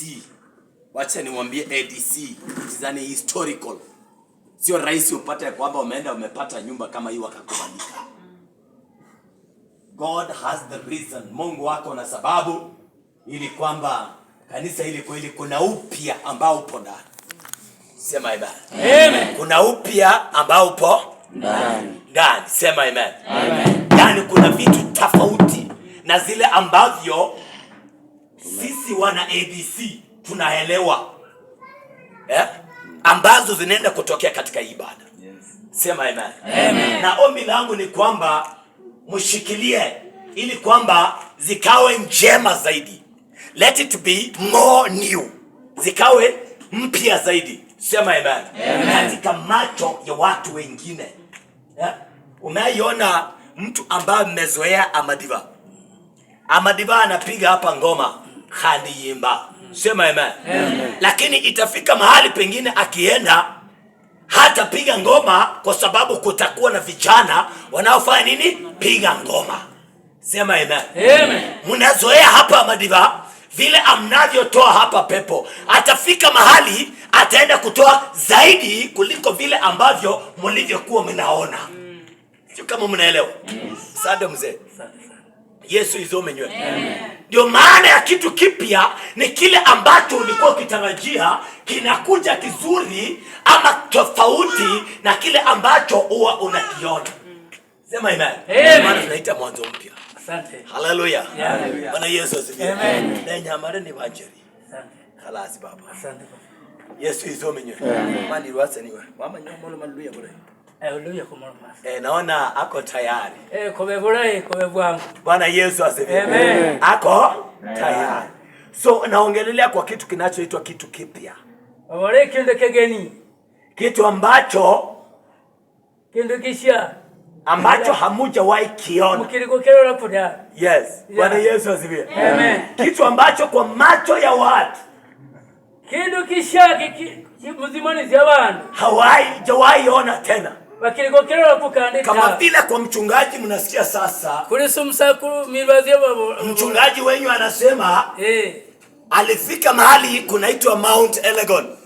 ADC. Wacha niwaambie ADC, it is an historical. Sio rahisi upate kwamba umeenda umepata nyumba kama hii wakakubalika. God has the reason. Mungu wako na sababu ili kwamba kanisa hili kweli kuna upya ambao upo ndani. Sema amen. Amen. Kuna upya ambao upo ndani. Sema amen. Amen. Yaani kuna vitu tofauti na zile ambavyo sisi wana ADC tunaelewa. Ambazo zinaenda kutokea katika ibada. Yes. Sema amen. Amen. Na ombi langu ni kwamba mshikilie ili kwamba zikawe njema zaidi. Let it be more new. Zikawe mpya zaidi. Sema amen. Amen. Katika macho ya watu wengine. Unaiona mtu ambaye mmezoea Amadiva. Amadiva anapiga hapa ngoma hadi yimba. Sema amen. Amen. Lakini itafika mahali pengine akienda hata piga ngoma kwa sababu kutakuwa na vijana wanaofanya nini? Piga ngoma. Sema amen. Amen. Mnazoea hapa Amadiva vile amnavyotoa hapa pepo. Atafika mahali ataenda kutoa zaidi kuliko vile ambavyo mlivyokuwa mnaona. Sio kama mnaelewa? Asante mzee. Yesu izomenywe. Ndio maana ya kitu kipya ni kile ambacho ulikuwa ukitarajia kinakuja kizuri ama tofauti na kile ambacho huwa unakiona. Sema amen. Maana tunaita mwanzo mpya. Asante. Haleluya. Bwana Yesu asifiwe. Amen. Na nyamara ni banjeri. Asante. Halasi baba. Asante baba. Yesu izomenywe. Mani ruasa niwe. Mama nyamolo haleluya bora. Haleluya kwa mama. Naona ako tayari. Kobe bora, kobe bwangu. Bwana Yesu asifiwe. Amen. Ako tayari. So naongelelea kwa kitu kinachoitwa kitu kipya. Wale kitu kigeni. Kitu ambacho kitu kishia ambacho hamujawahi kiona. Mkilikokero hapo da. Yes. Bwana Yesu asifiwe. Amen. Kitu ambacho kwa macho ya watu kitu kishia mzimani za watu hawajawahi ona tena. Kama vile kwa mchungaji mnasikia sasa. Mchungaji wenyu anasema alifika mahali kunaitwa Mount Elgon.